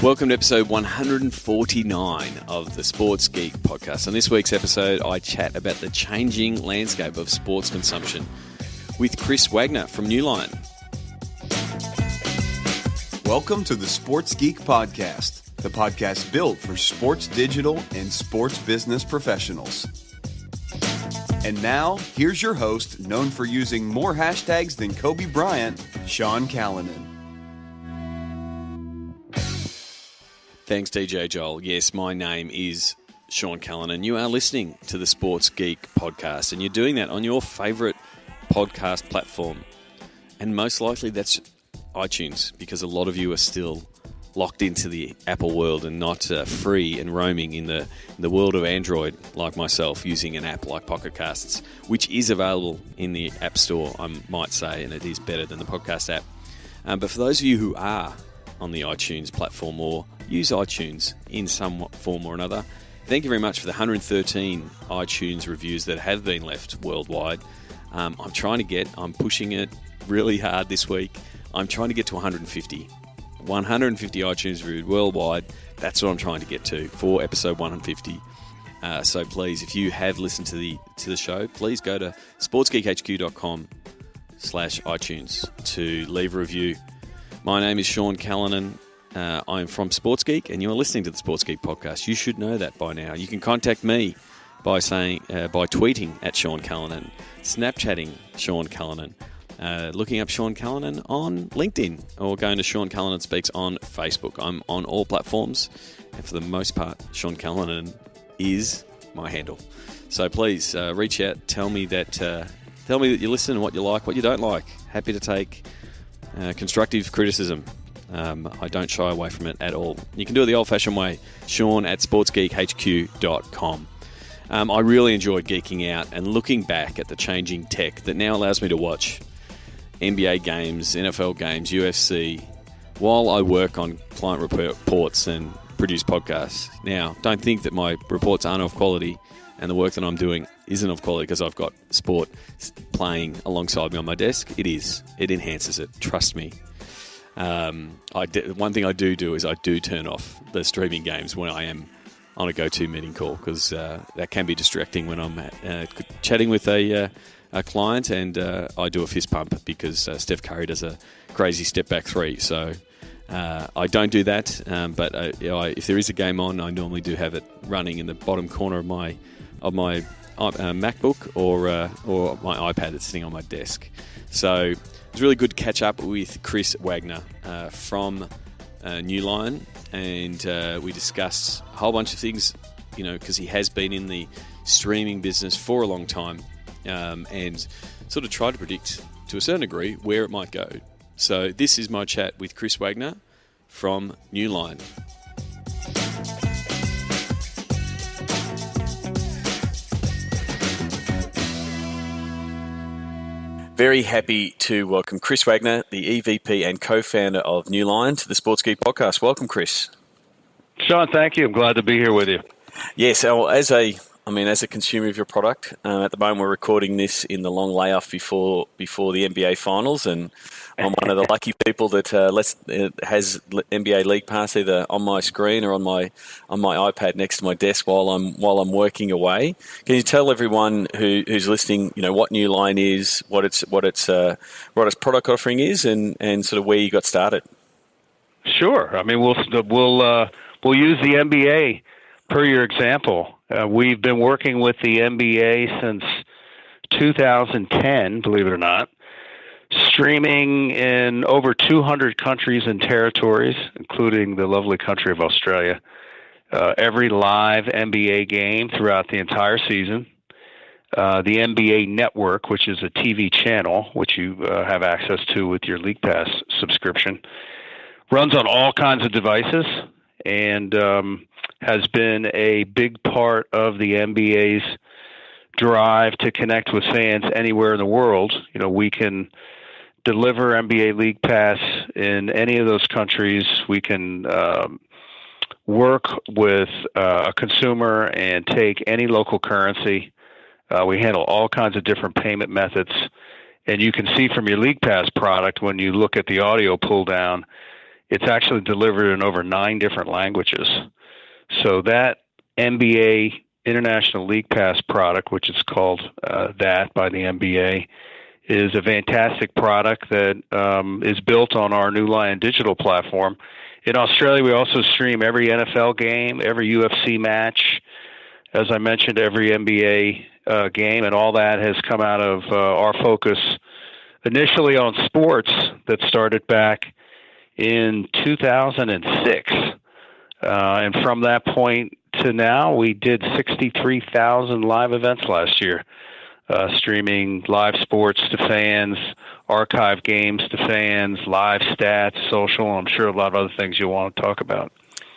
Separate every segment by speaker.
Speaker 1: Welcome to episode 149 of the Sports Geek podcast. On this week's episode, I chat about the changing landscape of sports consumption with Chris Wagner from Newline.
Speaker 2: Welcome to the Sports Geek podcast, the podcast built for sports digital and sports business professionals. And now, here's your host, known for using more hashtags than Kobe Bryant, Sean Callanan.
Speaker 1: Thanks, DJ Joel. Yes, my name is Sean Callanan. You are listening to the Sports Geek podcast, and you're doing that on your favourite podcast platform. And most likely that's iTunes, because a lot of you are still locked into the Apple world and not free and roaming in the world of Android, like myself, using an app like Pocket Casts, which is available in the App Store, I might say, and it is better than the podcast app. But for those of you who are on the iTunes platform or use iTunes in some form or another, thank you very much for the 113 iTunes reviews that have been left worldwide. I'm pushing it really hard this week. I'm trying to get to 150 iTunes reviewed worldwide. That's what I'm trying to get to for episode 150. So please, if you have listened to the show, please go to sportsgeekhq.com/iTunes to leave a review. My name is Sean Callanan. I'm from Sports Geek, and you are listening to the Sports Geek podcast. You should know that by now. You can contact me by tweeting at Sean Callanan, Snapchatting Sean Callanan, looking up Sean Callanan on LinkedIn, or going to Sean Callanan Speaks on Facebook. I'm on all platforms, and for the most part, Sean Callanan is my handle. So please reach out, tell me that you listen, what you like, what you don't like. Happy to take constructive criticism. I don't shy away from it at all. You can do it the old-fashioned way, Sean at sportsgeekhq.com. I really enjoyed geeking out and looking back at the changing tech that now allows me to watch NBA games, NFL games, UFC, while I work on client reports and produce podcasts. Now, don't think that my reports aren't of quality and the work that I'm doing isn't of quality because I've got sport playing alongside me on my desk. It is. It enhances it. Trust me. One thing I do is I do turn off the streaming games when I am on a go-to meeting call, because that can be distracting when I'm chatting with a client, and I do a fist pump because Steph Curry does a crazy step-back three. So I don't do that, but if there is a game on, I normally do have it running in the bottom corner of my MacBook or my iPad that's sitting on my desk. So it's really good to catch up with Chris Wagner from Newline, and we discuss a whole bunch of things, because he has been in the streaming business for a long time, and sort of try to predict, to a certain degree, where it might go. So this is my chat with Chris Wagner from Newline. Very happy to welcome Chris Wagner, the EVP and co-founder of Newline, to the Sports Geek podcast. Welcome, Chris.
Speaker 3: Sean, thank you. I'm glad to be here with you.
Speaker 1: Yes, as a consumer of your product, at the moment we're recording this in the long layoff before the NBA finals, and I'm one of the lucky people that has NBA League Pass either on my screen or on my iPad next to my desk while I'm working away. Can you tell everyone who's listening, what Newline is, what its product offering is, and sort of where you got started?
Speaker 3: Sure. I mean, we'll use the NBA per your example. We've been working with the NBA since 2010, believe it or not, streaming in over 200 countries and territories, including the lovely country of Australia. Every live NBA game throughout the entire season. The NBA Network, which is a TV channel, which you have access to with your League Pass subscription, runs on all kinds of devices, and has been a big part of the NBA's drive to connect with fans anywhere in the world. We can deliver NBA League Pass in any of those countries. We can work with a consumer and take any local currency. We handle all kinds of different payment methods. And you can see from your League Pass product, when you look at the audio pull down, It's actually delivered in over 9 different languages. So that NBA International League Pass product, which is called that by the NBA, is a fantastic product that is built on our New Lion digital platform. In Australia, we also stream every NFL game, every UFC match, as I mentioned, every NBA game, and all that has come out of our focus initially on sports that started back in 2006. And from that point to now, we did 63,000 live events last year, streaming live sports to fans, archive games to fans, live stats, social, I'm sure a lot of other things you'll want to talk about.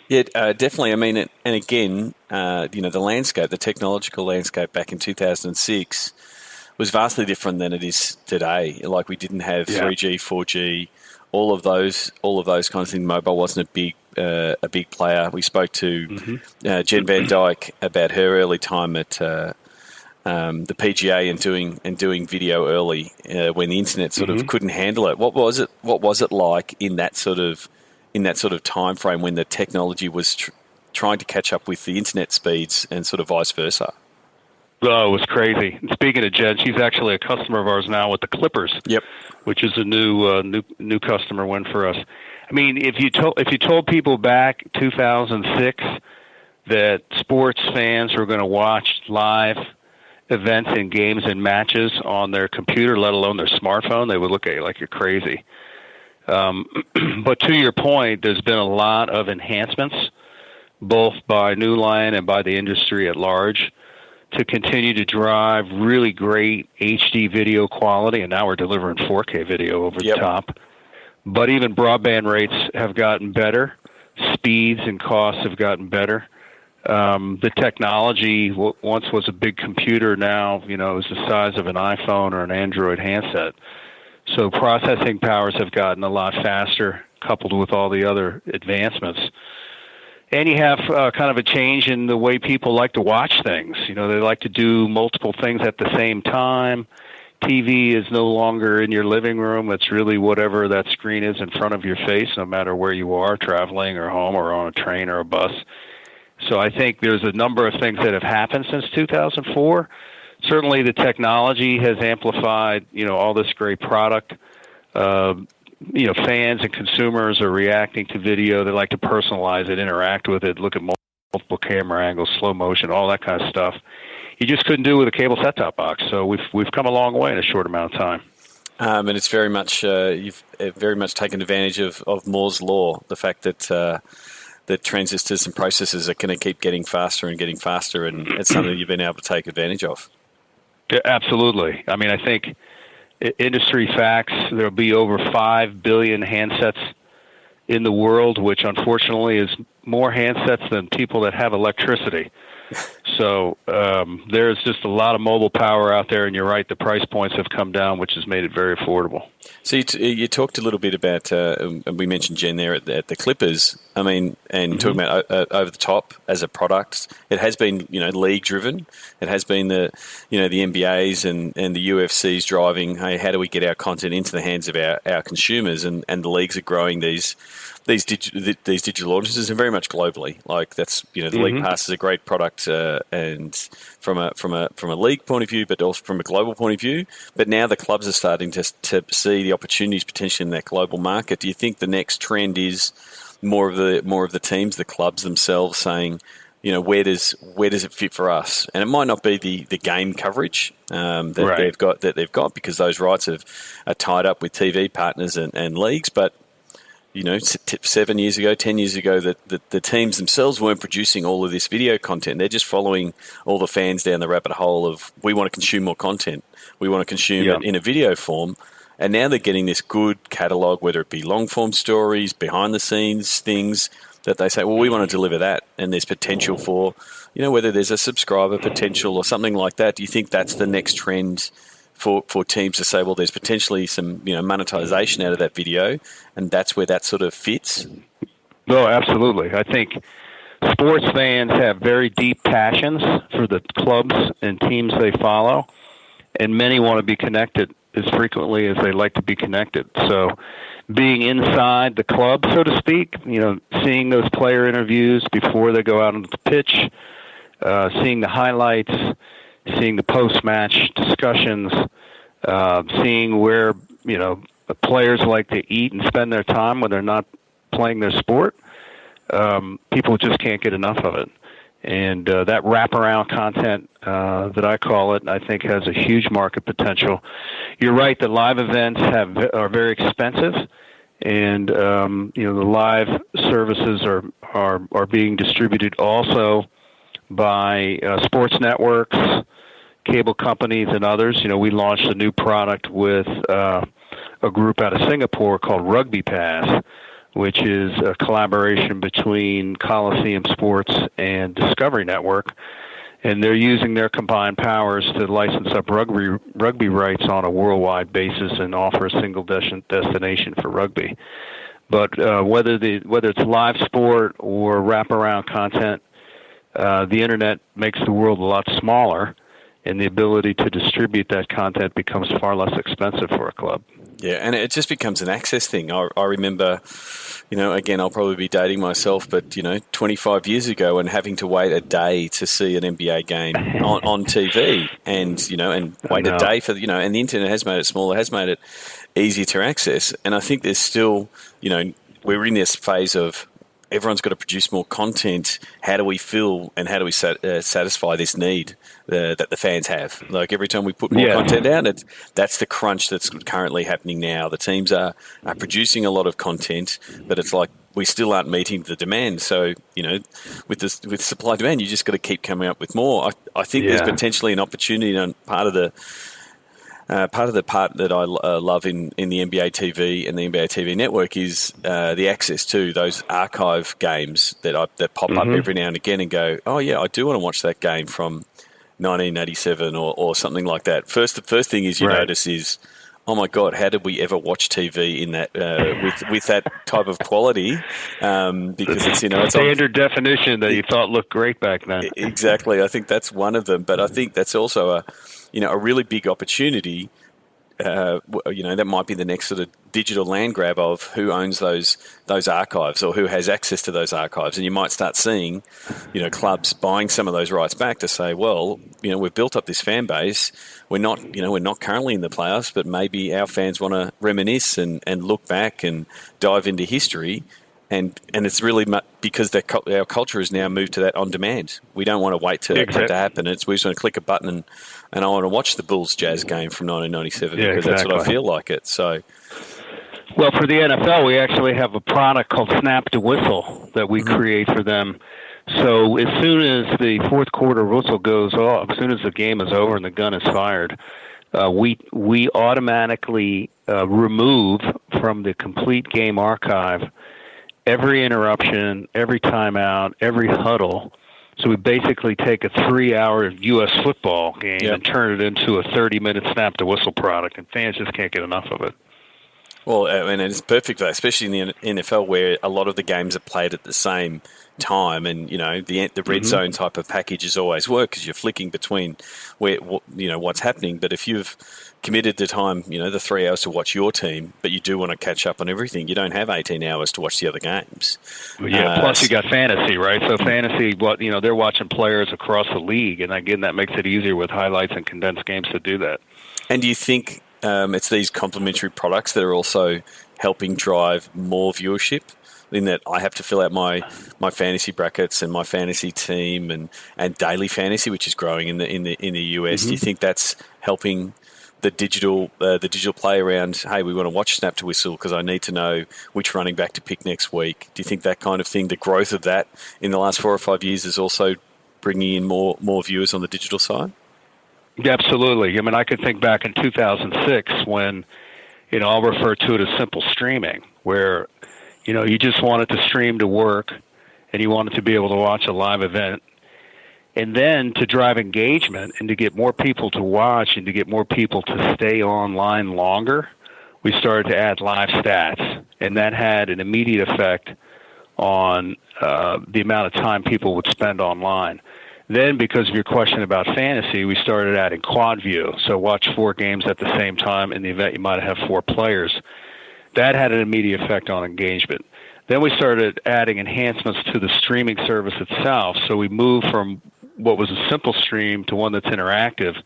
Speaker 1: Yeah, definitely. I mean, and again, the landscape, the technological landscape back in 2006 was vastly different than it is today. Like, we didn't have 3G, 4G, all of those kinds of things. Mobile wasn't a big player. We spoke to Jen Van Dyke about her early time at the PGA and doing video early when the internet sort of couldn't handle it. What was it like in that sort of time frame when the technology was trying to catch up with the internet speeds and sort of vice versa?
Speaker 3: Oh, it was crazy. Speaking of Jen, she's actually a customer of ours now with the Clippers.
Speaker 1: Yep.
Speaker 3: Which is a new customer win for us. I mean, if you told people back 2006 that sports fans were going to watch live events and games and matches on their computer, let alone their smartphone, they would look at you like you're crazy. But to your point, there's been a lot of enhancements, both by New Lion and by the industry at large, to continue to drive really great HD video quality, and now we're delivering 4K video over the top. But even broadband rates have gotten better. Speeds and costs have gotten better. The technology once was a big computer, now is the size of an iPhone or an Android handset. So processing powers have gotten a lot faster, coupled with all the other advancements. And you have kind of a change in the way people like to watch things. They like to do multiple things at the same time. TV is no longer in your living room. It's really whatever that screen is in front of your face, no matter where you are, traveling or home or on a train or a bus. So I think there's a number of things that have happened since 2004. Certainly the technology has amplified, all this great product. Fans and consumers are reacting to video. They like to personalize it, interact with it, look at multiple camera angles, slow motion, all that kind of stuff. You just couldn't do it with a cable set-top box. So we've come a long way in a short amount of time.
Speaker 1: And it's very much you've very much taken advantage of Moore's law, the fact that that transistors and processors are going to keep getting faster, and it's something you've been able to take advantage of.
Speaker 3: Yeah, absolutely. I mean, I think industry facts, there'll be over 5 billion handsets in the world, which unfortunately is more handsets than people that have electricity. So there's just a lot of mobile power out there, and you're right, the price points have come down, which has made it very affordable.
Speaker 1: So you talked a little bit about, we mentioned Jen there at the Clippers. I mean, and talking about over the top as a product, it has been league driven. It has been the NBAs and the UFCs driving. Hey, how do we get our content into the hands of our consumers? And the leagues are growing these digital audiences, and very much globally. Like that's the League Pass is a great product, and from a league point of view, but also from a global point of view. But now the clubs are starting to see the opportunities potentially in that global market. Do you think the next trend is more of the teams, the clubs themselves saying, where does it fit for us? And it might not be the game coverage that they've got because those rights are tied up with TV partners and leagues, but 7 years ago, 10 years ago, that the teams themselves weren't producing all of this video content. They're just following all the fans down the rabbit hole of, we want to consume more content. We want to consume it in a video form. And now they're getting this good catalogue, whether it be long-form stories, behind-the-scenes things, that they say, well, we want to deliver that. And there's potential for, whether there's a subscriber potential or something like that. Do you think that's the next trend for teams to say, well, there's potentially some monetization out of that video, and that's where that sort of fits?
Speaker 3: No, absolutely. I think sports fans have very deep passions for the clubs and teams they follow, and many want to be connected as frequently as they like to be connected. So being inside the club, so to speak, seeing those player interviews before they go out on the pitch, seeing the highlights, seeing the post-match discussions, seeing where, the players like to eat and spend their time when they're not playing their sport, people just can't get enough of it. And that wraparound content that I call it, I think has a huge market potential. You're right, the live events are very expensive, and the live services are being distributed also by sports networks, cable companies, and others. We launched a new product with a group out of Singapore called Rugby Pass, which is a collaboration between Coliseum Sports and Discovery Network. And they're using their combined powers to license up rugby rights on a worldwide basis and offer a single destination for rugby. But whether it's live sport or wraparound content, the Internet makes the world a lot smaller, and the ability to distribute that content becomes far less expensive for a club.
Speaker 1: Yeah, and it just becomes an access thing. I remember, again, I'll probably be dating myself, but, 25 years ago and having to wait a day to see an NBA game on TV and wait a day for, and the internet has made it smaller, has made it easier to access. And I think there's still, we're in this phase of everyone's got to produce more content. How do we fill and how do we satisfy this need that the fans have? Like every time we put more content out, that's the crunch that's currently happening now. The teams are producing a lot of content, but it's like we still aren't meeting the demand. So, with supply demand, you just got to keep coming up with more. I think there's potentially an opportunity on part of the part that I love in the NBA TV and the NBA TV network is the access to those archive games that pop up every now and again and go, oh yeah, I do want to watch that game from 1987 or something like that. The first thing is you notice is, oh my God, how did we ever watch TV in that with that type of quality? Because it's it's
Speaker 3: standard definition that you thought looked great back then.
Speaker 1: Exactly, I think that's one of them. But I think that's also a really big opportunity. That might be the next sort of digital land grab of who owns those archives or who has access to those archives. And you might start seeing, clubs buying some of those rights back to say, well, we've built up this fan base. We're not currently in the playoffs, but maybe our fans want to reminisce and look back and dive into history. And it's really because our culture has now moved to that on demand. We don't want to wait for it to happen. We just want to click a button and I want to watch the Bulls Jazz game from 1997 because that's what I feel like it. So,
Speaker 3: well, for the NFL, we actually have a product called Snap to Whistle that we create for them. So as soon as the fourth quarter whistle goes off, as soon as the game is over and the gun is fired, we automatically remove from the complete game archive every interruption, every timeout, every huddle. So we basically take a 3-hour U.S. football game and turn it into a 30-minute snap-to-whistle product, and fans just can't get enough of it.
Speaker 1: Well, and it's perfect for that, especially in the NFL where a lot of the games are played at the same time, and the red zone type of packages always work because you're flicking between what's happening. But if you've committed the time, the 3 hours to watch your team, but you do want to catch up on everything, you don't have 18 hours to watch the other games.
Speaker 3: Plus you got fantasy, right? So fantasy, they're watching players across the league, and again, that makes it easier with highlights and condensed games to do that.
Speaker 1: And do you think it's these complementary products that are also helping drive more viewership? In that I have to fill out my fantasy brackets and my fantasy team and daily fantasy, which is growing in the US. Do you think that's helping the digital play around? Hey, we want to watch Snap to Whistle because I need to know which running back to pick next week. Do you think that kind of thing, the growth of that in the last 4 or 5 years, is also bringing in more viewers on the digital side?
Speaker 3: Yeah, absolutely. I mean, I could think back in 2006 when, I'll refer to it as simple streaming, where you just wanted to stream to work and you wanted to be able to watch a live event. And then to drive engagement and to get more people to watch and to get more people to stay online longer, we started to add live stats. And that had an immediate effect on the amount of time people would spend online. Then, because of your question about fantasy, we started adding quad view. So watch 4 games at the same time. In the event you might have 4 players. That had an immediate effect on engagement. Then we started adding enhancements to the streaming service itself. So we moved from what was a simple stream to one that's interactive.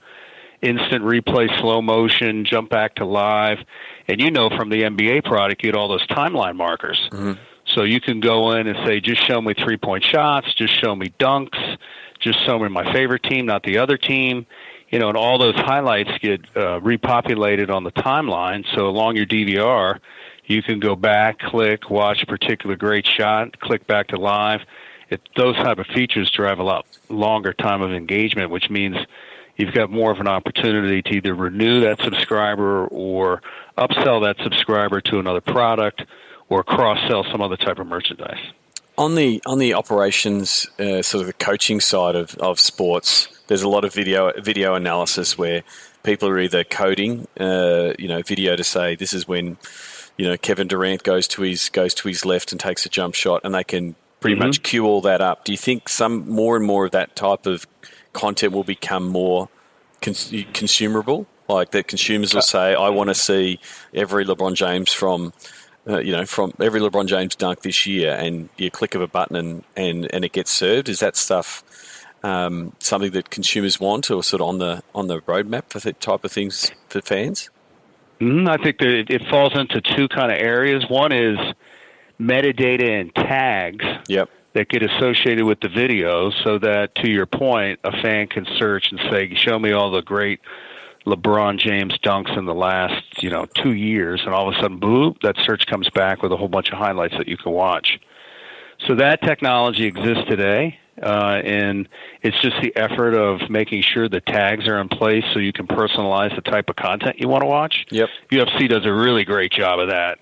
Speaker 3: Instant replay, slow motion, jump back to live. And from the NBA product, you get all those timeline markers.
Speaker 1: Mm-hmm.
Speaker 3: So you can go in and say, just show me 3-point shots, just show me dunks, just show me my favorite team, not the other team. And all those highlights get repopulated on the timeline. So along your DVR, you can go back, click, watch a particular great shot, click back to live. Those type of features drive a lot longer time of engagement, which means you've got more of an opportunity to either renew that subscriber or upsell that subscriber to another product or cross-sell some other type of merchandise.
Speaker 1: On the operations, sort of the coaching side of sports, there's a lot of video analysis where people are either coding, video to say this is when, Kevin Durant goes to his left and takes a jump shot, and they can pretty much cue all that up. Do you think some more and more of that type of content will become more consumable? Like that consumers will say, I want to see every LeBron James from every LeBron James dunk this year, and you click of a button and it gets served. Is that stuff something that consumers want, or sort of on the roadmap for that type of things for fans?
Speaker 3: I think that it falls into 2 kind of areas. One is metadata and tags that get associated with the video, so that, to your point, a fan can search and say, show me all the great LeBron James dunks in the last 2 years, and all of a sudden, boom, that search comes back with a whole bunch of highlights that you can watch. So that technology exists today, and it's just the effort of making sure the tags are in place so you can personalize the type of content you want to watch.
Speaker 1: Yep.
Speaker 3: UFC does a really great job of that,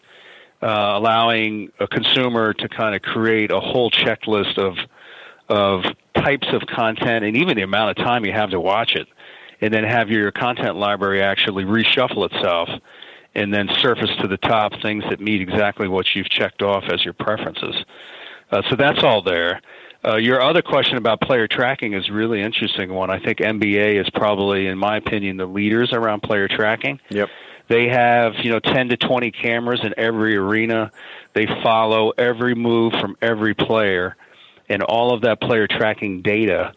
Speaker 3: allowing a consumer to kind of create a whole checklist of types of content and even the amount of time you have to watch it, and then have your content library actually reshuffle itself and then surface to the top things that meet exactly what you've checked off as your preferences. So that's all there. Your other question about player tracking is a really interesting one. I think NBA is probably, in my opinion, the leaders around player tracking.
Speaker 1: Yep.
Speaker 3: They have 10 to 20 cameras in every arena. They follow every move from every player, and all of that player tracking data.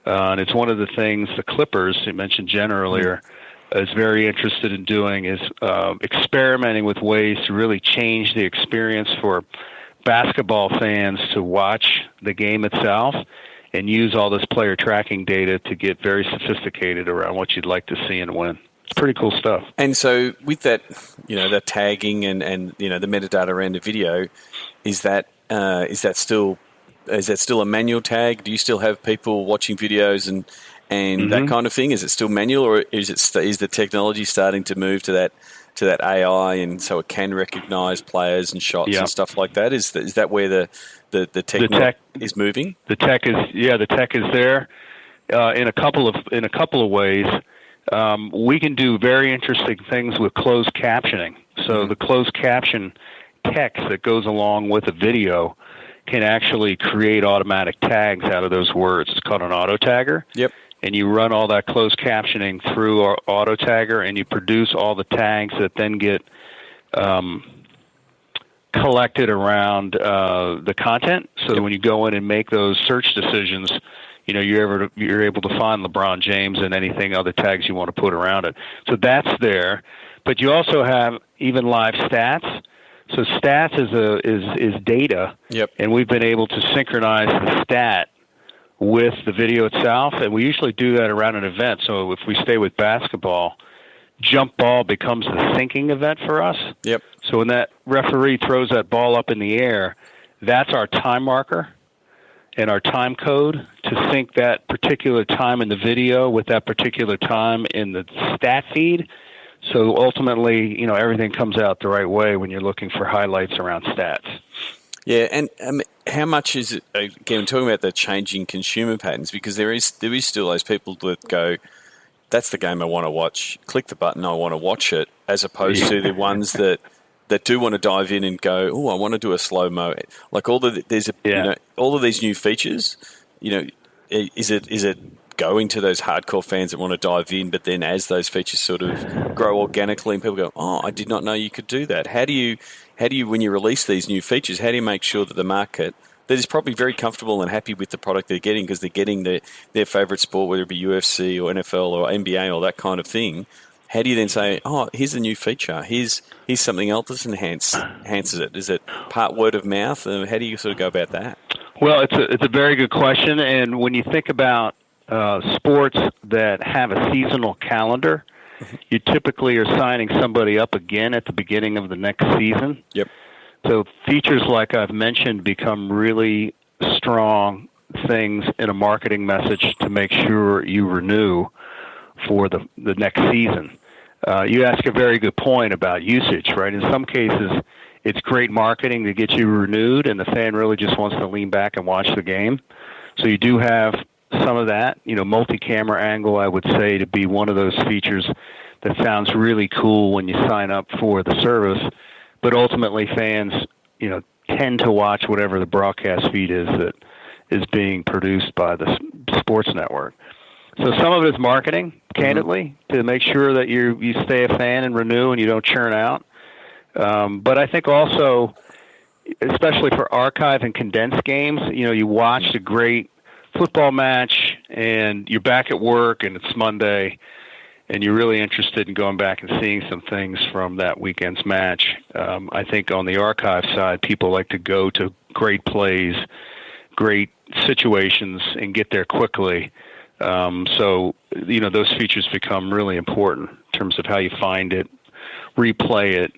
Speaker 3: And it's one of the things the Clippers, you mentioned Jen earlier, is very interested in doing, is experimenting with ways to really change the experience for basketball fans to watch the game itself and use all this player tracking data to get very sophisticated around what you'd like to see and win. It's pretty cool stuff.
Speaker 1: And so with that, that tagging and the metadata around the video, is that still a manual tag? Do you still have people watching videos and that kind of thing? Is it still manual, or is the technology starting to move to that AI, and so it can recognize players and shots and stuff like that? Is that where the tech is moving?
Speaker 3: The tech is there in a couple of ways. We can do very interesting things with closed captioning. So the closed caption text that goes along with a video can actually create automatic tags out of those words. It's called an auto tagger.
Speaker 1: Yep.
Speaker 3: And you run all that closed captioning through our auto tagger, and you produce all the tags that then get collected around the content. So that when you go in and make those search decisions, you're able to find LeBron James and anything other tags you want to put around it. So that's there. But you also have even live stats. So stats is data, and we've been able to synchronize the stat with the video itself, and we usually do that around an event. So if we stay with basketball, jump ball becomes the syncing event for us.
Speaker 1: Yep.
Speaker 3: So when that referee throws that ball up in the air, that's our time marker and our time code to sync that particular time in the video with that particular time in the stat feed. So ultimately, everything comes out the right way when you're looking for highlights around stats.
Speaker 1: Yeah, and how much is it, again, talking about the changing consumer patterns, because there is still those people that go, that's the game I want to watch, click the button, I want to watch it, as opposed to the ones that do want to dive in and go, oh, I want to do a slow-mo. Like all of these new features, is it going to those hardcore fans that want to dive in, but then as those features sort of grow organically and people go, oh, I did not know you could do that. How do you, when you release these new features, how do you make sure that the market that is probably very comfortable and happy with the product they're getting because they're getting their favourite sport, whether it be UFC or NFL or NBA or that kind of thing, how do you then say, oh, here's a new feature, here's something else that enhances it? Is it part word of mouth? How do you sort of go about that?
Speaker 3: Well, it's a very good question, and when you think about sports that have a seasonal calendar, you typically are signing somebody up again at the beginning of the next season.
Speaker 1: Yep.
Speaker 3: So features like I've mentioned become really strong things in a marketing message to make sure you renew for the next season. You ask a very good point about usage, right? In some cases, it's great marketing to get you renewed, and the fan really just wants to lean back and watch the game. So you do have some of that. Multi-camera angle, I would say, to be one of those features that sounds really cool when you sign up for the service. But ultimately, fans, tend to watch whatever the broadcast feed is that is being produced by the sports network. So some of it is marketing, candidly, to make sure that you stay a fan and renew and you don't churn out. But I think also, especially for archive and condensed games, you watched a great football match and you're back at work and it's Monday, and you're really interested in going back and seeing some things from that weekend's match. I think on the archive side, people like to go to great plays, great situations, and get there quickly. So those features become really important in terms of how you find it, replay it,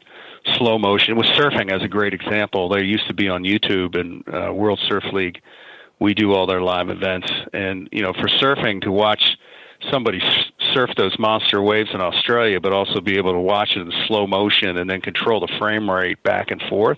Speaker 3: slow motion. With surfing as a great example, they used to be on YouTube, and World Surf League, we do all their live events. And, for surfing, to watch somebody surf those monster waves in Australia, but also be able to watch it in slow motion and then control the frame rate back and forth,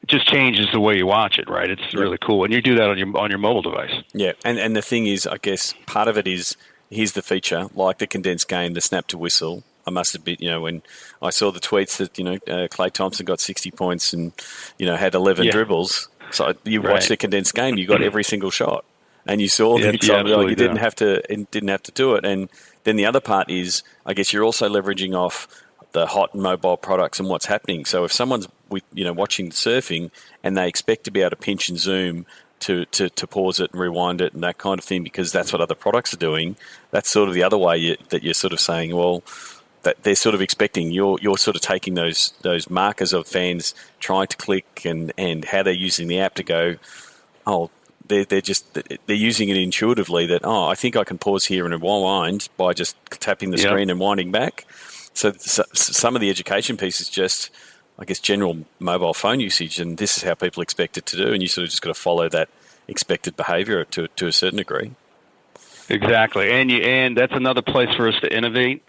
Speaker 3: it just changes the way you watch it, right? It's really cool. And you do that on your mobile device.
Speaker 1: Yeah, and the thing is, I guess part of it is, here's the feature, like the condensed game, the snap to whistle. I must admit, when I saw the tweets that, Klay Thompson got 60 points and, had 11 dribbles. So you watched the condensed game, you got every single shot. And you saw the excitement, you didn't have to do it. And then the other part is, I guess you're also leveraging off the hot mobile products and what's happening. So if someone's watching surfing and they expect to be able to pinch and zoom to pause it and rewind it and that kind of thing, because that's what other products are doing, that's sort of the other way that you're sort of saying, well, that they're sort of expecting you're sort of taking those markers of fans trying to click and how they're using the app to go, oh, they're using it intuitively that, oh, I think I can pause here and rewind by just tapping the screen and winding back. So some of the education piece is just, I guess, general mobile phone usage, and this is how people expect it to do, and you sort of just got to follow that expected behavior to a certain degree.
Speaker 3: Exactly, and that's another place for us to innovate.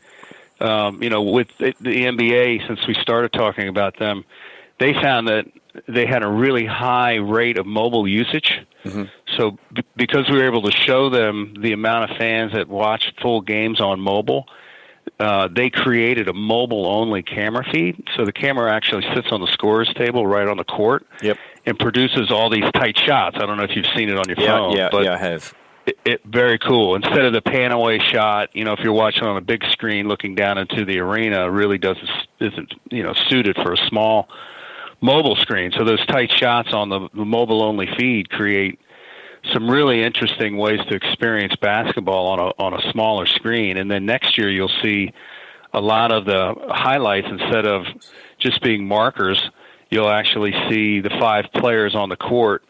Speaker 3: With the NBA, since we started talking about them, they found that they had a really high rate of mobile usage. Mm-hmm. So because we were able to show them the amount of fans that watched full games on mobile, they created a mobile-only camera feed. So the camera actually sits on the scorer's table right on the court and produces all these tight shots. I don't know if you've seen it on your phone.
Speaker 1: But I have.
Speaker 3: It very cool. Instead of the pan-away shot, if you're watching on a big screen looking down into the arena, it really isn't suited for a small mobile screen. So those tight shots on the mobile-only feed create some really interesting ways to experience basketball on a smaller screen. And then next year you'll see a lot of the highlights, instead of just being markers, you'll actually see the 5 players on the court,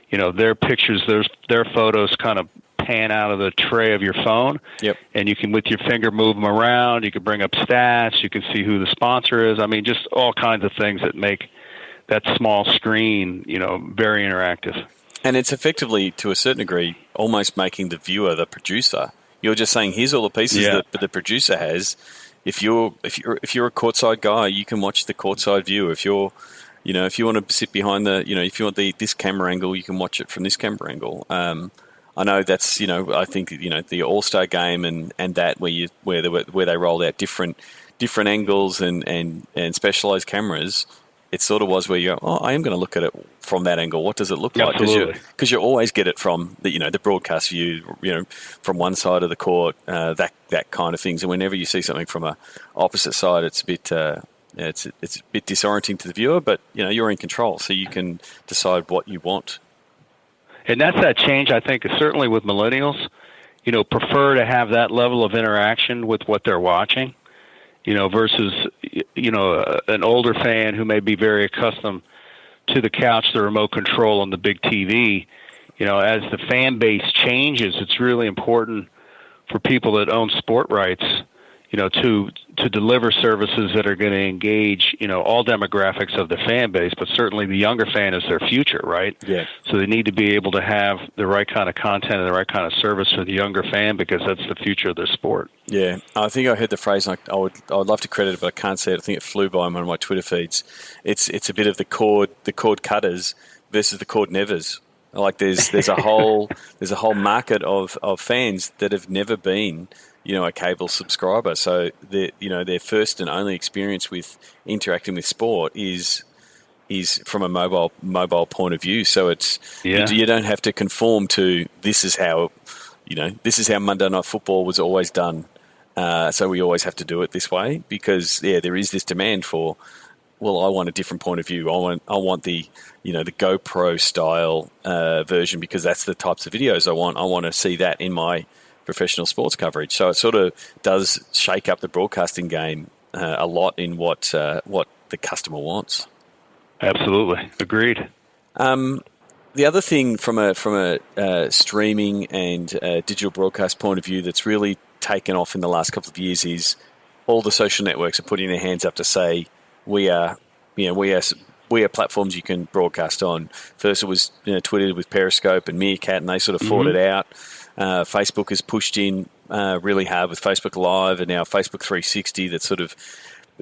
Speaker 3: their pictures, their photos kind of pan out of the tray of your phone. Yep. And you can, with your finger, move them around. You can bring up stats. You can see who the sponsor is. I mean, just all kinds of things that make that small screen, very interactive.
Speaker 1: And it's effectively, to a certain degree, almost making the viewer the producer. You're just saying, here's all the pieces that the producer has. If you're a courtside guy, you can watch the courtside view. If you're, if you want to sit behind if you want this camera angle, you can watch it from this camera angle. I know that's, I think, the All-Star game and that where they rolled out different angles and specialized cameras. it sort of was where you go, oh, I am going to look at it from that angle. What does it look like?
Speaker 3: Absolutely.
Speaker 1: Because you always get it from the broadcast view, from one side of the court, that kind of things. And whenever you see something from a opposite side, it's a bit it's a bit disorienting to the viewer. But you're in control, so you can decide what you want.
Speaker 3: And that's that change, I think, certainly with millennials. Prefer to have that level of interaction with what they're watching. Versus, an older fan who may be very accustomed to the couch, the remote control, and the big TV. As the fan base changes, it's really important for people that own sport rights, to deliver services that are going to engage, all demographics of the fan base, but certainly the younger fan is their future, right?
Speaker 1: Yeah.
Speaker 3: So they need to be able to have the right kind of content and the right kind of service for the younger fan because that's the future of their sport.
Speaker 1: Yeah, I think I heard the phrase. I would love to credit it, but I can't say it. I think it flew by on one of my Twitter feeds. It's a bit of the cord cutters versus the cord nevers. Like there's a whole market of fans that have never been a cable subscriber. So their first and only experience with interacting with sport is from a mobile point of view. So it's you don't have to conform to this is how Monday Night Football was always done. So we always have to do it this way because there is this demand for. Well, I want a different point of view. I want the the GoPro style version because that's the types of videos I want. I want to see that in my professional sports coverage. So it sort of does shake up the broadcasting game a lot in what the customer wants.
Speaker 3: Absolutely, agreed.
Speaker 1: The other thing from a streaming and digital broadcast point of view that's really taken off in the last couple of years is all the social networks are putting their hands up to say we are platforms you can broadcast on. First it was Twitter with Periscope and Meerkat, and they sort of fought it out. Facebook has pushed in really hard with Facebook Live and now Facebook 360. That's sort of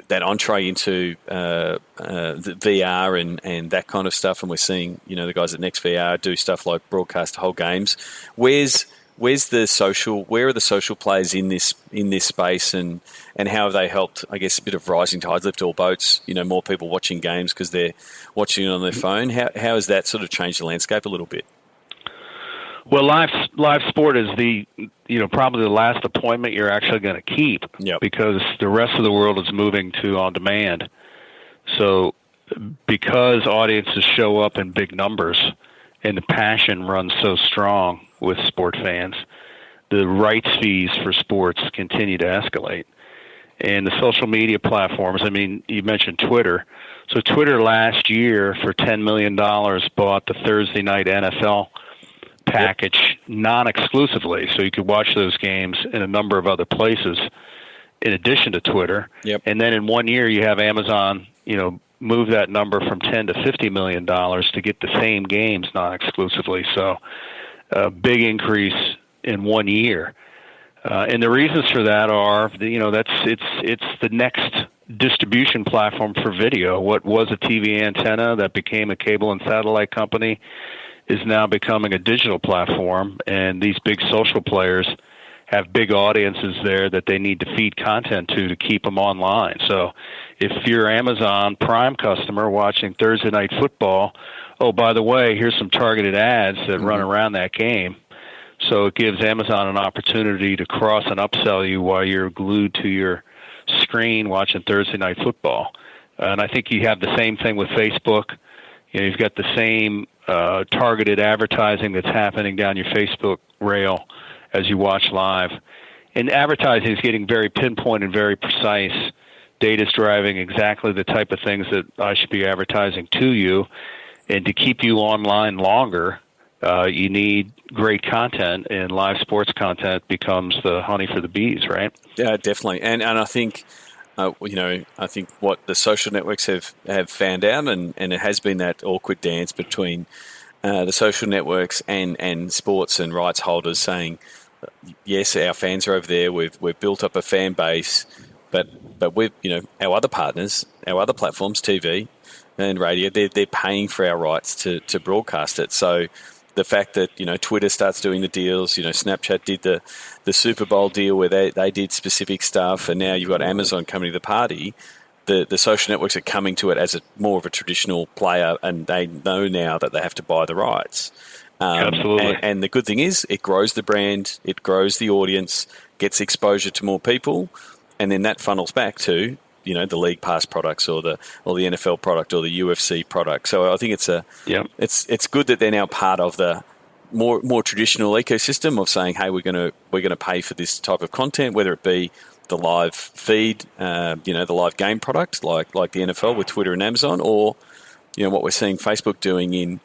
Speaker 1: that entree into the VR and that kind of stuff. And we're seeing the guys at NextVR do stuff like broadcast whole games. Where's the social? Where are the social players in this space, and how have they helped? I guess a bit of rising tides lift all boats. More people watching games because they're watching it on their phone. How has that sort of changed the landscape a little bit?
Speaker 3: Well, live sport is probably the last appointment you're actually going to keep because the rest of the world is moving to on demand. So because audiences show up in big numbers and the passion runs so strong with sport fans, the rights fees for sports continue to escalate. And the social media platforms, you mentioned Twitter. So Twitter last year for $10 million bought the Thursday night NFL package non-exclusively, so you could watch those games in a number of other places in addition to Twitter.
Speaker 1: Yep.
Speaker 3: And then in 1 year you have Amazon, move that number from $10 to $50 million to get the same games non-exclusively. So a big increase in 1 year. And the reasons for that are, it's the next distribution platform for video. What was a TV antenna that became a cable and satellite company is now becoming a digital platform, and these big social players have big audiences there that they need to feed content to keep them online. So if you're Amazon Prime customer watching Thursday Night Football, oh, by the way, here's some targeted ads that run around that game. So it gives Amazon an opportunity to cross and upsell you while you're glued to your screen watching Thursday Night Football. And I think you have the same thing with Facebook. You've got the same targeted advertising that's happening down your Facebook rail as you watch live. And advertising is getting very pinpoint and very precise. Data's driving exactly the type of things that I should be advertising to you. And to keep you online longer, you need great content, and live sports content becomes the honey for the bees, right?
Speaker 1: Yeah, definitely. And I think I think what the social networks have found out, and it has been that awkward dance between the social networks and sports and rights holders saying, yes, our fans are over there. We've built up a fan base, but we've our other partners, our other platforms, TV and radio, they're paying for our rights to broadcast it. So the fact that Twitter starts doing the deals, Snapchat did the Super Bowl deal where they did specific stuff, and now you've got Amazon coming to the party. the social networks are coming to it as more of a traditional player, and they know now that they have to buy the rights.
Speaker 3: Absolutely.
Speaker 1: And the good thing is it grows the brand, it grows the audience, gets exposure to more people, and then that funnels back to, the League Pass products or the NFL product or the UFC product. So I think it's good that they're now part of the more traditional ecosystem of saying, hey, we're gonna pay for this type of content, whether it be the live feed, the live game product like the NFL with Twitter and Amazon, or what we're seeing Facebook doing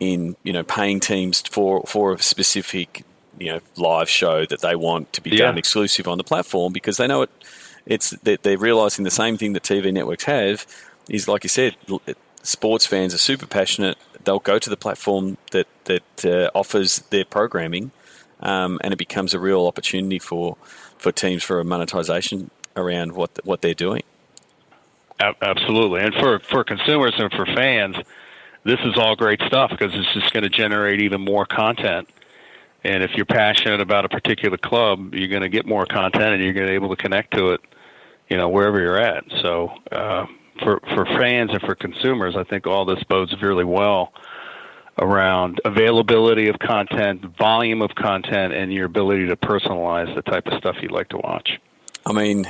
Speaker 1: in paying teams for a specific live show that they want to be done exclusive on the platform, because they know they're realizing the same thing that TV networks have is, like you said, sports fans are super passionate. They'll go to the platform that offers their programming, and it becomes a real opportunity for teams for a monetization around what they're doing.
Speaker 3: Absolutely. And for consumers and for fans, this is all great stuff because it's just going to generate even more content. And if you're passionate about a particular club, you're going to get more content and you're going to be able to connect to it, wherever you're at. So for fans and for consumers, I think all this bodes really well around availability of content, volume of content, and your ability to personalize the type of stuff you'd like to watch.
Speaker 1: I mean,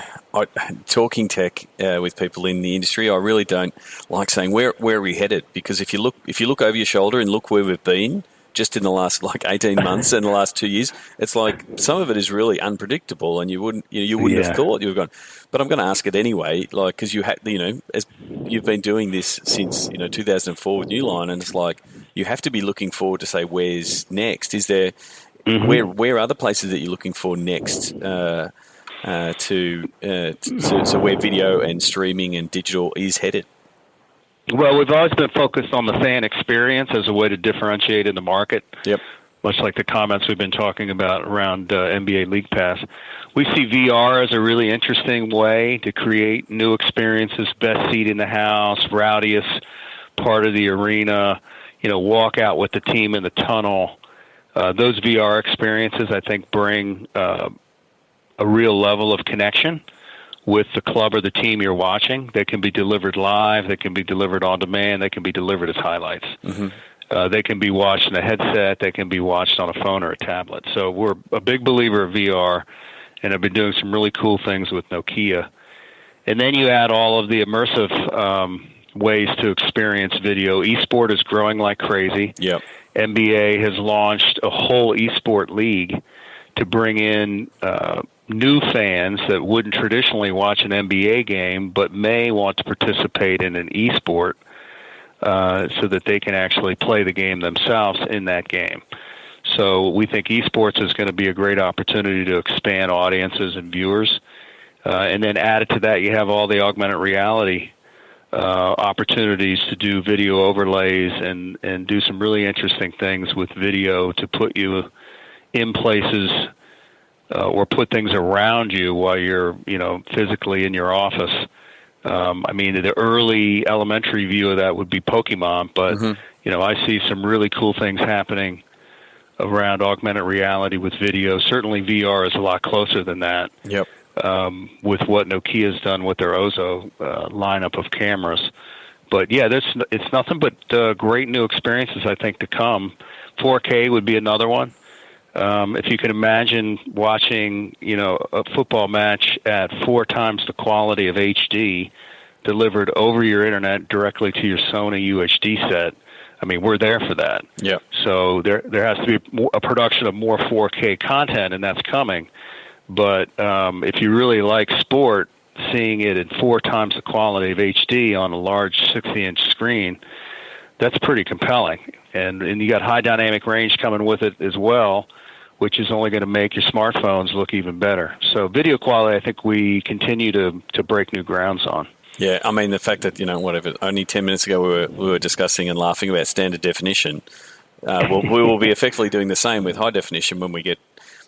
Speaker 1: talking tech with people in the industry, I really don't like saying where are we headed, because if you look over your shoulder and look where we've been just in the last 18 months and the last 2 years, it's like some of it is really unpredictable, and you wouldn't have thought you were going. But I'm going to ask it anyway, because as you've been doing this since 2004 with Newline, and it's like you have to be looking forward to say where's next. Is there where are other places that you're looking for next? To where video and streaming and digital is headed?
Speaker 3: Well, we've always been focused on the fan experience as a way to differentiate in the market.
Speaker 1: Yep.
Speaker 3: Much like the comments we've been talking about around NBA League Pass. We see VR as a really interesting way to create new experiences, best seat in the house, rowdiest part of the arena, walk out with the team in the tunnel. Those VR experiences, I think, bring a real level of connection with the club or the team you're watching. They can be delivered live, they can be delivered on demand, they can be delivered as highlights. Mm-hmm. They can be watched in a headset, they can be watched on a phone or a tablet. So we're a big believer of VR, and I've been doing some really cool things with Nokia. And then you add all of the immersive ways to experience video. Esport is growing like crazy.
Speaker 1: Yep.
Speaker 3: NBA has launched a whole esport league to bring in new fans that wouldn't traditionally watch an NBA game but may want to participate in an esport so that they can actually play the game themselves in that game. So we think esports is going to be a great opportunity to expand audiences and viewers. And then added to that, you have all the augmented reality opportunities to do video overlays and do some really interesting things with video to put you in places or put things around you while you're, physically in your office. The early elementary view of that would be Pokemon, but, I see some really cool things happening around augmented reality with video. Certainly VR is a lot closer than that.
Speaker 1: Yep.
Speaker 3: With what Nokia's done with their Ozo lineup of cameras. But, yeah, it's nothing but great new experiences, I think, to come. 4K would be another one. If you can imagine watching, a football match at 4 times the quality of HD delivered over your internet directly to your Sony UHD set, we're there for that.
Speaker 1: Yeah.
Speaker 3: So there has to be a production of more 4K content, and that's coming. But if you really like sport, seeing it at 4 times the quality of HD on a large 60-inch screen, that's pretty compelling. And you got high dynamic range coming with it as well, which is only going to make your smartphones look even better. So video quality, I think we continue to break new grounds on.
Speaker 1: Yeah, the fact that, only 10 minutes ago we were discussing and laughing about standard definition. We will be effectively doing the same with high definition when we get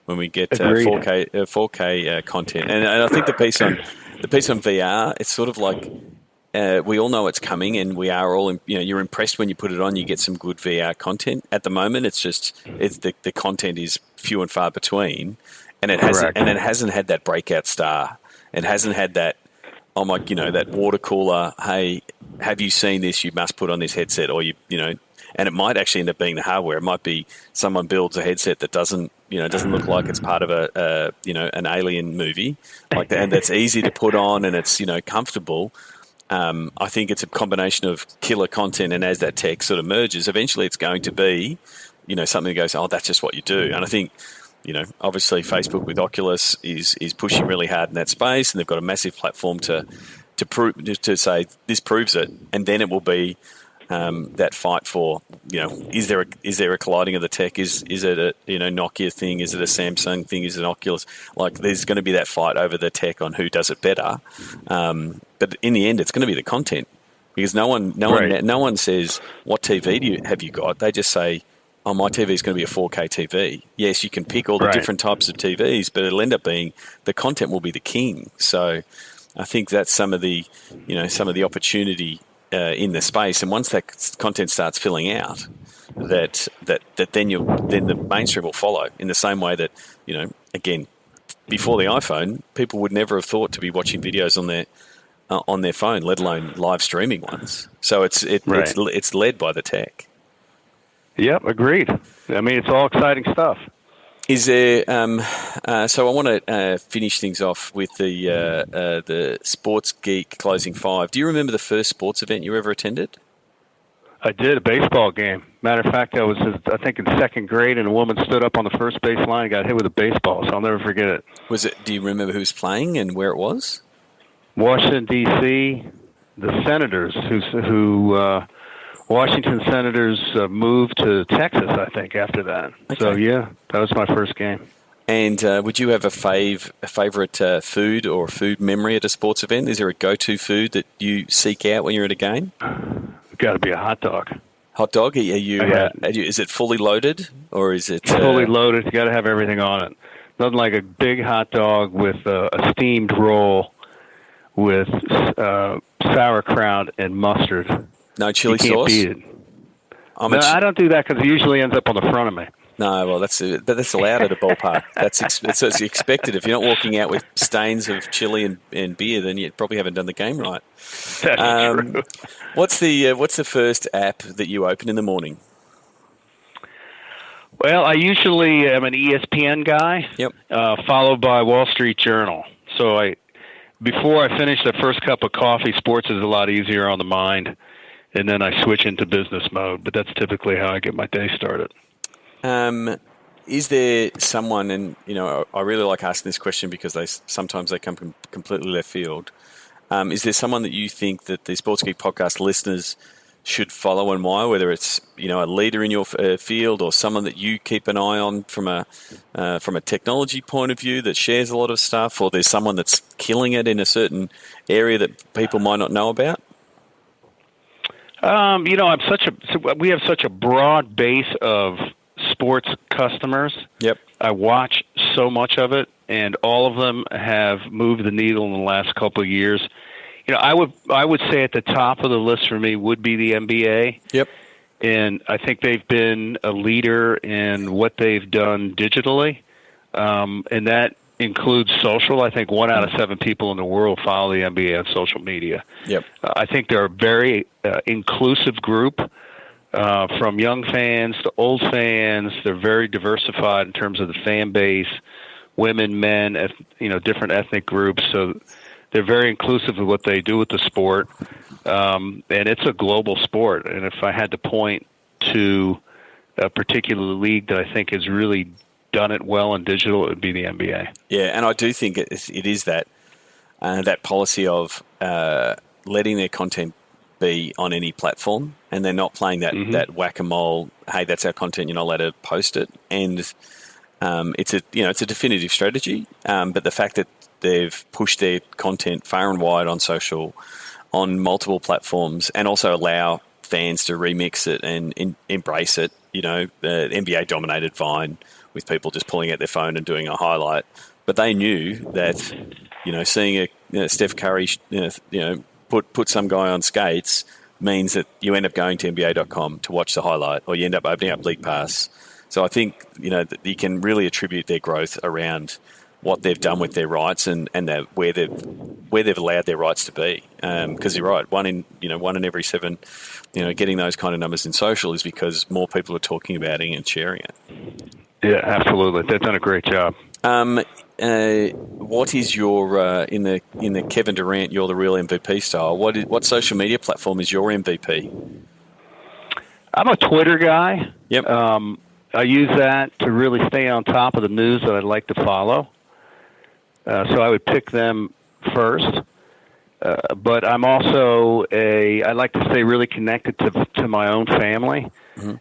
Speaker 1: 4K content. And I think the piece on VR, it's sort of like we all know it's coming, and we are all you're impressed when you put it on. You get some good VR content. At the moment, it's the content is few and far between, and it hasn't had that breakout star. It hasn't had that I'm like, that water cooler, hey, have you seen this? You must put on this headset, or and it might actually end up being the hardware. It might be someone builds a headset that doesn't look like it's part of an alien movie, like that, and that's easy to put on and it's, comfortable. I think it's a combination of killer content, and as that tech sort of merges, eventually it's going to be, something that goes, oh, that's just what you do. And I think, obviously Facebook with Oculus is pushing really hard in that space, and they've got a massive platform to say this proves it, and then it will be that fight for, is there a colliding of the tech? Is it a Nokia thing? Is it a Samsung thing? Is it an Oculus? Like, there's going to be that fight over the tech on who does it better. But in the end, it's going to be the content, because no one says, what TV have you got? They just say, oh, my TV is going to be a 4K TV. Yes, you can pick all the different types of TVs, but it'll end up being the content will be the king. So I think that's some of the opportunity in the space. And once that content starts filling out, that then the mainstream will follow, in the same way that, again, before the iPhone, people would never have thought to be watching videos on their phone, let alone live streaming ones. So it's led by the tech.
Speaker 3: Yep, agreed. I mean, it's all exciting stuff.
Speaker 1: Is there? So I want to finish things off with the Sports Geek Closing 5. Do you remember the first sports event you ever attended?
Speaker 3: I did, a baseball game. Matter of fact, I was, I think, in second grade, and a woman stood up on the first base line and got hit with a baseball, so I'll never forget it.
Speaker 1: Do you remember who was playing and where it was?
Speaker 3: Washington, D.C., the Senators, Washington Senators moved to Texas, I think, after that. Okay. So, yeah, that was my first game.
Speaker 1: And would you have a favorite food or food memory at a sports event? Is there a go-to food that you seek out when you're at a game?
Speaker 3: It's got to be a hot dog.
Speaker 1: Hot dog? Is it fully loaded, or is it
Speaker 3: fully loaded? You got to have everything on it. Nothing like a big hot dog with a steamed roll with sauerkraut and mustard.
Speaker 1: No chili sauce?
Speaker 3: You can't beat it. I don't do that because it usually ends up on the front of me.
Speaker 1: No, well, that's allowed at a ballpark. That's expected. If you're not walking out with stains of chili and beer, then you probably haven't done the game right.
Speaker 3: That's true.
Speaker 1: What's the first app that you open in the morning?
Speaker 3: Well, I usually am an ESPN guy.
Speaker 1: Yep.
Speaker 3: Followed by Wall Street Journal. So before I finish that first cup of coffee, sports is a lot easier on the mind, and then I switch into business mode. But that's typically how I get my day started.
Speaker 1: Is there someone, and I really like asking this question because sometimes they come completely left field. Is there someone that you think that the Sports Geek podcast listeners should follow and why? Whether it's a leader in your field or someone that you keep an eye on from a technology point of view that shares a lot of stuff, or there's someone that's killing it in a certain area that people might not know about. We have such a broad base of sports customers. Yep.
Speaker 3: I watch so much of it, and all of them have moved the needle in the last couple of years. I would say at the top of the list for me would be the NBA.
Speaker 1: Yep.
Speaker 3: And I think they've been a leader in what they've done digitally, and that includes social. I think 1 out of 7 people in the world follow the NBA on social media.
Speaker 1: Yep.
Speaker 3: I think they're a very inclusive group. From young fans to old fans, they're very diversified in terms of the fan base, women, men, different ethnic groups. So they're very inclusive of what they do with the sport, and it's a global sport. And if I had to point to a particular league that I think has really done it well in digital, it would be the NBA.
Speaker 1: Yeah, and I do think it is that policy of letting their content be on any platform, and they're not playing that whack-a-mole. Hey, that's our content. You're not allowed to post it, and it's a definitive strategy. But the fact that they've pushed their content far and wide on social, on multiple platforms, and also allow fans to remix it and embrace it. The NBA dominated Vine with people just pulling out their phone and doing a highlight, but they knew that seeing Steph Curry put some guy on skates means that you end up going to NBA.com to watch the highlight, or you end up opening up League Pass. So I think that you can really attribute their growth around what they've done with their rights and where they've allowed their rights to be. Because you're right, one in every 7, getting those kind of numbers in social is because more people are talking about it and sharing it.
Speaker 3: Yeah, absolutely. They've done a great job.
Speaker 1: What is your in the Kevin Durant, you're the real MVP style? What social media platform is your MVP?
Speaker 3: I'm a Twitter guy.
Speaker 1: Yep.
Speaker 3: I use that to really stay on top of the news that I'd like to follow. So I would pick them first. But I'm also I like to stay really connected to my own family,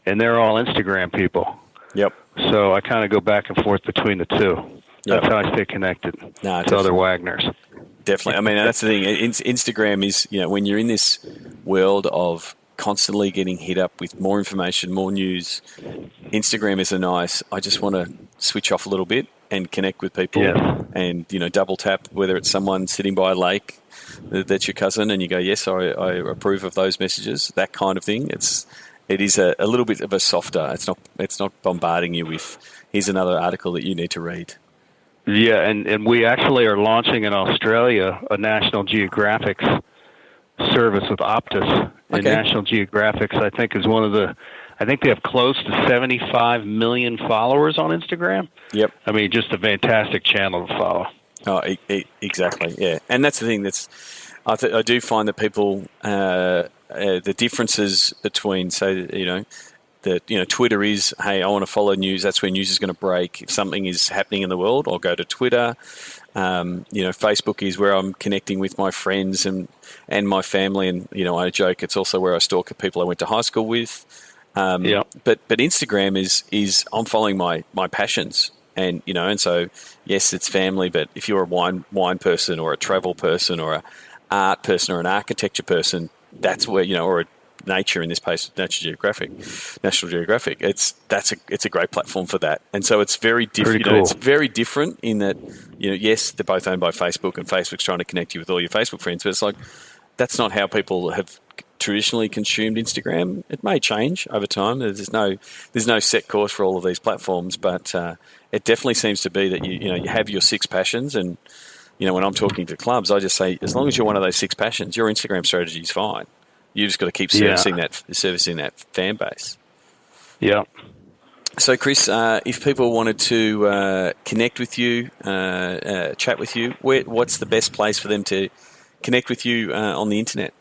Speaker 3: and they're all Instagram people.
Speaker 1: Yep.
Speaker 3: So I kind of go back and forth between the two.
Speaker 1: Yep.
Speaker 3: That's how I stay connected to other Wagners.
Speaker 1: Definitely. I mean, that's the thing. Instagram is, when you're in this world of constantly getting hit up with more information, more news, Instagram is I just want to switch off a little bit and connect with people.
Speaker 3: Yes.
Speaker 1: And, double tap, whether it's someone sitting by a lake that's your cousin and you go, yes, I approve of those messages, that kind of thing. It is a little bit of a softer. It's not bombarding you with, here's another article that you need to read.
Speaker 3: Yeah, and we actually are launching in Australia a National Geographic service with Optus. And National Geographic, I think, is I think they have close to 75 million followers on Instagram.
Speaker 1: Yep.
Speaker 3: I mean, just a fantastic channel to follow.
Speaker 1: Oh, exactly, yeah. And that's the thing I do find that people, the differences between, say, Twitter is, hey, I want to follow news. That's where news is going to break. If something is happening in the world, I'll go to Twitter. Facebook is where I'm connecting with my friends and my family. And, I joke, it's also where I stalk people I went to high school with. But Instagram is I'm following my passions. And, and so, yes, it's family. But if you're a wine person or a travel person or a art person or an architecture person, that's where, or a nature, in this case, National Geographic. It's a great platform for that, and so it's very different.
Speaker 3: Cool.
Speaker 1: It's very different in that, yes, they're both owned by Facebook, and Facebook's trying to connect you with all your Facebook friends, but it's like that's not how people have traditionally consumed Instagram. It may change over time. There's no set course for all of these platforms, but it definitely seems to be that you have your 6 passions, and when I'm talking to clubs, I just say as long as you're one of those 6 passions, your Instagram strategy is fine. You just got to keep servicing that fan base.
Speaker 3: Yeah.
Speaker 1: So, Chris, if people wanted to connect with you, chat with you, what's the best place for them to connect with you on the internet?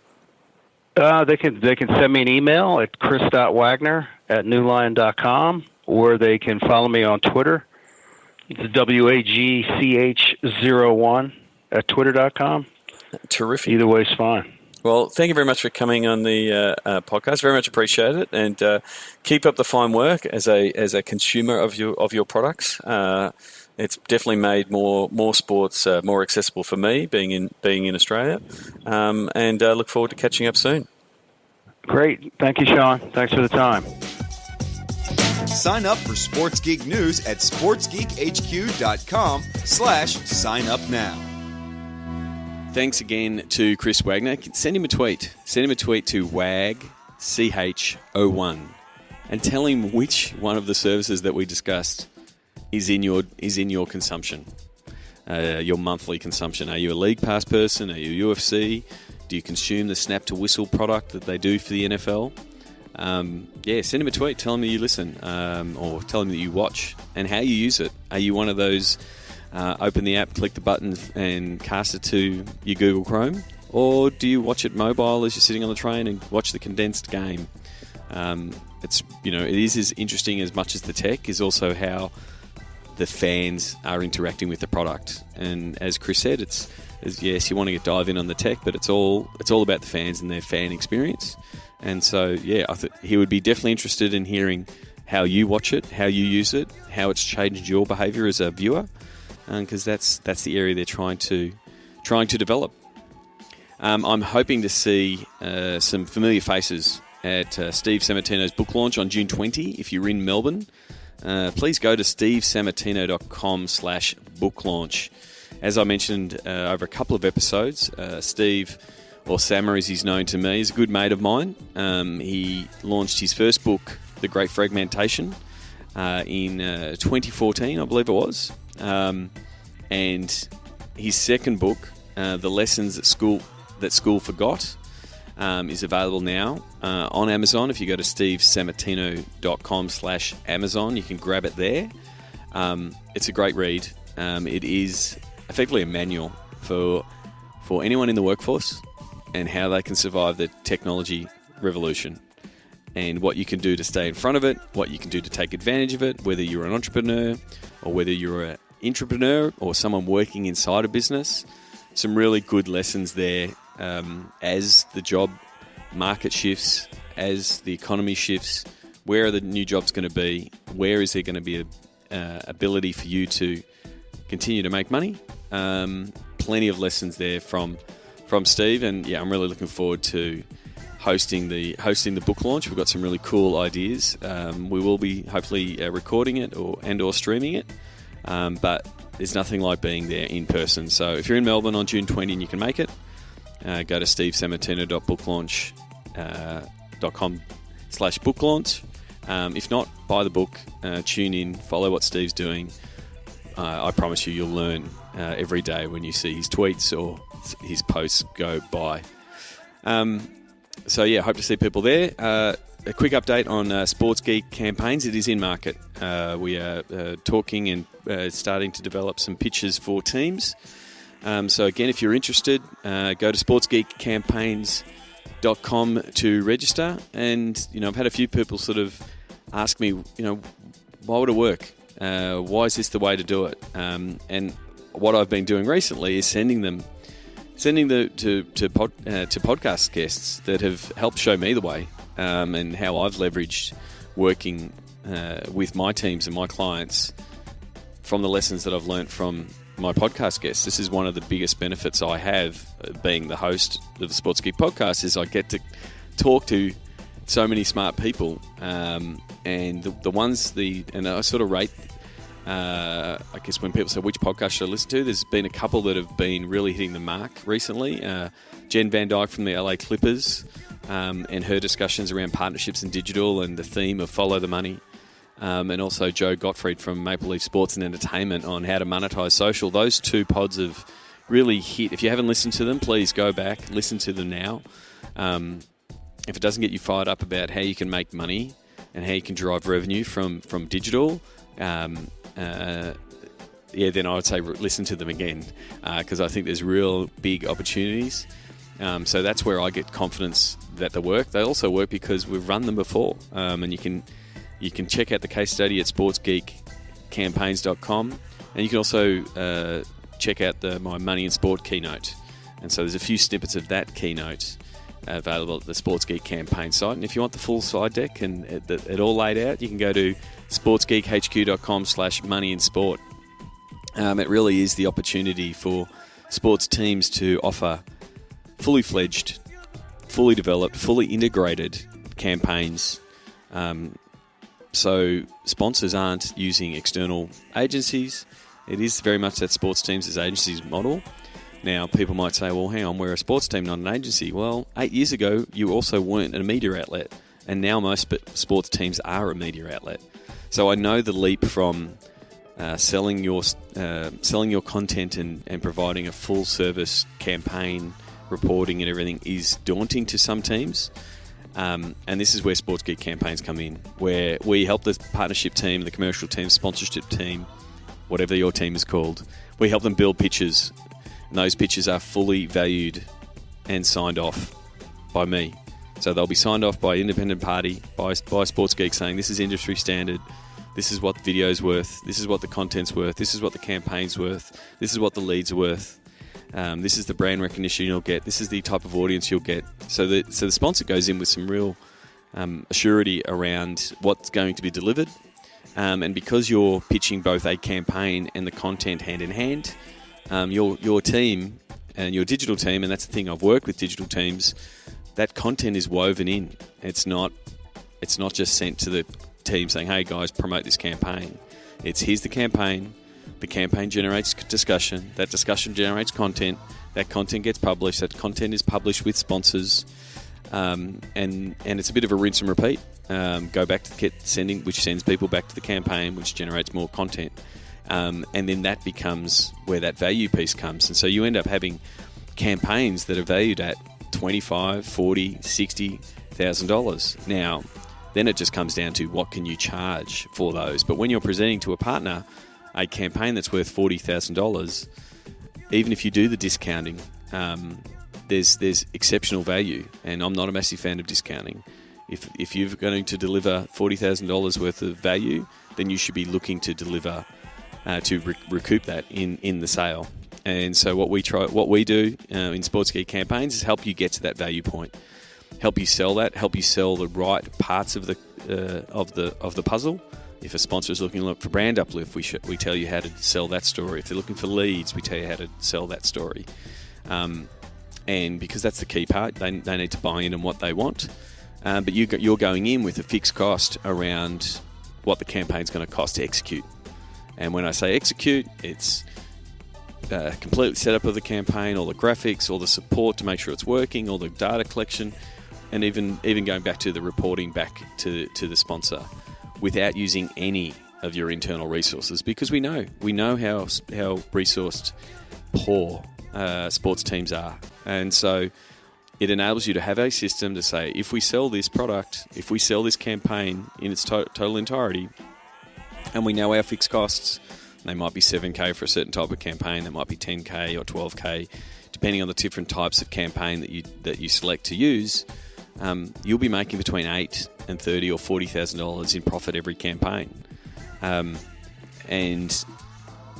Speaker 3: They can send me an email at chris.wagner@newlion.com, or they can follow me on Twitter. It's WAGCH01 at twitter.com.
Speaker 1: Terrific.
Speaker 3: Either way is fine.
Speaker 1: Well, thank you very much for coming on the podcast. Very much appreciate it, and keep up the fine work as a consumer of your products. It's definitely made more sports more accessible for me, being in Australia, and look forward to catching up soon.
Speaker 3: Great, thank you, Sean. Thanks for the time.
Speaker 2: Sign up for Sports Geek News at sportsgeekhq.com/sign up now.
Speaker 1: Thanks again to Chris Wagner. Send him a tweet. Send him a tweet to WAGCH01 and tell him which one of the services that we discussed is in your consumption, your monthly consumption. Are you a League Pass person? Are you UFC? Do you consume the Snap to Whistle product that they do for the NFL? Send him a tweet. Tell him that you listen, or tell him that you watch and how you use it. Are you one of those open the app, click the button and cast it to your Google Chrome? Or do you watch it mobile as you're sitting on the train and watch the condensed game? It is as interesting as much as the tech is also how the fans are interacting with the product. And as Chris said, yes, you want to dive in on the tech, but it's all about the fans and their fan experience. And so, I thought he would be definitely interested in hearing how you watch it, how you use it, how it's changed your behaviour as a viewer, because that's the area they're trying to develop. I'm hoping to see some familiar faces at Steve Sammartino's book launch on June 20. If you're in Melbourne, please go to stevesammartino.com/book launch. As I mentioned over a couple of episodes, Steve, or Sammer as he's known to me, is a good mate of mine. He launched his first book, The Great Fragmentation, in 2014, I believe it was. And And his second book, The Lessons That School Forgot, is available now on Amazon. If you go to stevesammartino.com/Amazon, you can grab it there. It's a great read. It is effectively a manual for anyone in the workforce and how they can survive the technology revolution, and what you can do to stay in front of it, what you can do to take advantage of it, whether you're an entrepreneur or whether you're an intrapreneur or someone working inside a business. Some really good lessons there as the job market shifts, as the economy shifts. Where are the new jobs going to be? Where is there going to be a ability for you to continue to make money? Plenty of lessons there from Steve, and yeah, I'm really looking forward to hosting the book launch. We've got some really cool ideas. We will be hopefully recording it or streaming it, but there's nothing like being there in person. So if you're in Melbourne on June 20 and you can make it, go to stevesammartino.booklaunch.com/booklaunch. If not, buy the book, tune in, follow what Steve's doing. I promise you'll learn every day when you see his tweets or his posts go by. So yeah, hope to see people there. A quick update on Sports Geek campaigns. It is in market. We are talking and starting to develop some pitches for teams. So again, if you're interested, go to sportsgeekcampaigns.com to register. And I've had a few people sort of ask me, why would it work? Why is this the way to do it? And what I've been doing recently is sending them to podcast guests that have helped show me the way, and how I've leveraged working with my teams and my clients from the lessons that I've learned from my podcast guests. This is one of the biggest benefits I have being the host of the Sports Geek podcast, is I get to talk to so many smart people, and and I sort of rate. I guess when people say which podcast should I listen to, there's been a couple that have been really hitting the mark recently. Jen Van Dyke from the LA Clippers, and her discussions around partnerships and digital and the theme of follow the money. And also Joe Gottfried from Maple Leaf Sports and Entertainment on how to monetize social. Those two pods have really hit. If you haven't listened to them, please go back, listen to them now. If it doesn't get you fired up about how you can make money and how you can drive revenue from digital, then I would say listen to them again, because I think there's real big opportunities. So that's where I get confidence that they work. They also work because we've run them before, and you can check out the case study at sportsgeekcampaigns.com, and you can also check out my Money and Sport keynote. And so there's a few snippets of that keynote available at the Sports Geek campaign site. And if you want the full slide deck and it all laid out, you can go to sportsgeekhq.com/moneyandsport. It really is the opportunity for sports teams to offer fully fledged, fully developed, fully integrated campaigns. So sponsors aren't using external agencies. It is very much that sports teams as agencies model. Now, people might say, well, hang on, we're a sports team, not an agency. Well, 8 years ago, you also weren't a media outlet. And now most sports teams are a media outlet. So I know the leap from selling your content and providing a full service campaign, reporting and everything is daunting to some teams. And this is where Sports Geek campaigns come in, where we help the partnership team, the commercial team, sponsorship team, whatever your team is called. We help them build pitches. And those pitches are fully valued and signed off by me. So they'll be signed off by an independent party, by Sports Geek, saying this is industry standard, this is what the video's worth, this is what the content's worth, this is what the campaign's worth, this is what the lead's worth, this is the brand recognition you'll get, this is the type of audience you'll get. So the sponsor goes in with some real assurity around what's going to be delivered. And because you're pitching both a campaign and the content hand in hand, your team and your digital team, and that's the thing, I've worked with digital teams, that content is woven in. It's not just sent to the team saying, hey guys, promote this campaign. It's here's the campaign generates discussion, that discussion generates content, that content gets published, that content is published with sponsors, and it's a bit of a rinse and repeat. Go back to sending, which sends people back to the campaign, which generates more content. And then that becomes where that value piece comes. And so you end up having campaigns that are valued at $25,000, $40,000, $60,000. Now, then it just comes down to what can you charge for those. But when you're presenting to a partner a campaign that's worth $40,000, even if you do the discounting, there's exceptional value. And I'm not a massive fan of discounting. If you're going to deliver $40,000 worth of value, then you should be looking to deliver to recoup that in the sale. And so what we do in Sports Geek campaigns is help you get to that value point, help you sell that, help you sell the right parts of the puzzle. If a sponsor is looking for brand uplift, we tell you how to sell that story. If they're looking for leads, we tell you how to sell that story. And because that's the key part, they need to buy in on what they want. But you're going in with a fixed cost around what the campaign's going to cost to execute. And when I say execute, it's completely set up of the campaign, all the graphics, all the support to make sure it's working, all the data collection, and even going back to the reporting back to the sponsor without using any of your internal resources, because we know how resourced poor sports teams are. And so it enables you to have a system to say, if we sell this product, if we sell this campaign in its total entirety, and we know our fixed costs, they might be $7,000 for a certain type of campaign, they might be $10,000 or $12,000, depending on the different types of campaign that you select to use. You'll be making between $8,000 and $30,000 or $40,000 in profit every campaign. And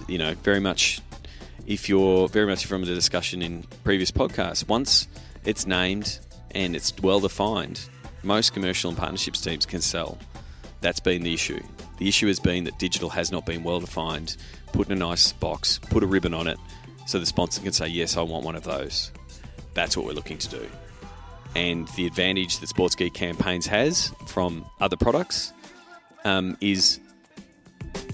Speaker 1: very much, if you're from the discussion in previous podcasts, once it's named and it's well defined, most commercial and partnerships teams can sell. That's been the issue. The issue has been that digital has not been well defined. Put in a nice box, put a ribbon on it, so the sponsor can say, yes, I want one of those. That's what we're looking to do. And the advantage that Sports Geek Campaigns has from other products is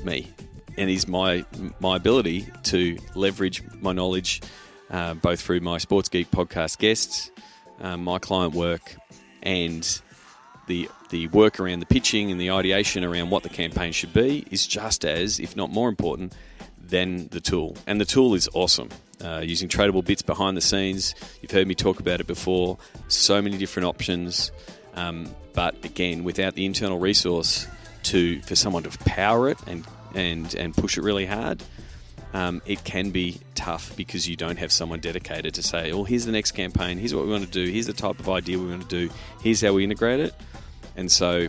Speaker 1: me, and is my ability to leverage my knowledge both through my Sports Geek podcast guests, my client work, and the work around the pitching and the ideation around what the campaign should be is just as, if not more important, than the tool. And the tool is awesome. Using tradable bits behind the scenes. You've heard me talk about it before. So many different options. But again, without the internal resource for someone to power it and push it really hard, it can be tough because you don't have someone dedicated to say, oh, here's the next campaign, here's what we want to do, here's the type of idea we want to do, here's how we integrate it. And so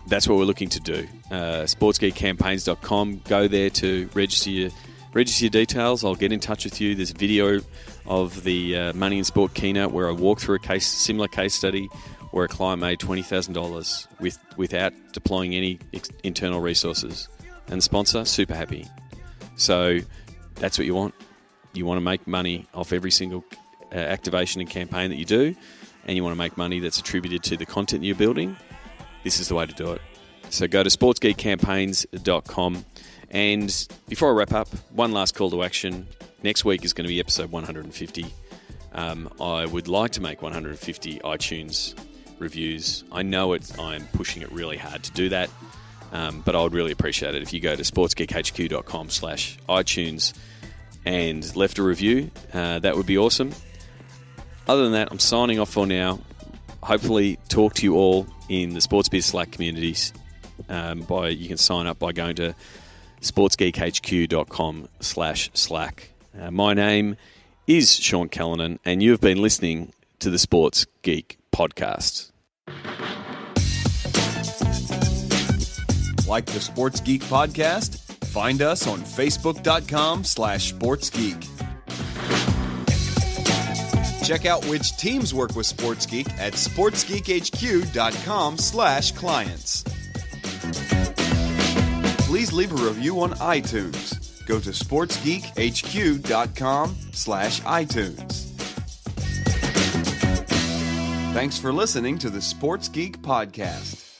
Speaker 1: that's what we're looking to do. sportsgeekcampaigns.com. Go there to register your details. I'll get in touch with you. There's a video of the Money in Sport keynote where I walk through a similar case study where a client made $20,000 without deploying any internal resources. And the sponsor, super happy. So that's what you want. You want to make money off every single activation and campaign that you do, and you want to make money that's attributed to the content you're building. This is the way to do it. So go to sportsgeekcampaigns.com. And before I wrap up, one last call to action. Next week is going to be episode 150. I would like to make 150 iTunes reviews. I know I'm pushing it really hard to do that, but I would really appreciate it if you go to sportsgeekhq.com/iTunes and left a review. That would be awesome. Other than that, I'm signing off for now. Hopefully talk to you all in the Sports Biz Slack communities. You can sign up by going to sportsgeekhq.com/Slack. My name is Sean Callanan, and you have been listening to the Sports Geek Podcast.
Speaker 2: Like the Sports Geek Podcast? Find us on facebook.com/sportsgeek. Check out which teams work with Sports Geek at sportsgeekhq.com/clients. Please leave a review on iTunes. Go to sportsgeekhq.com/iTunes. Thanks for listening to the Sports Geek Podcast.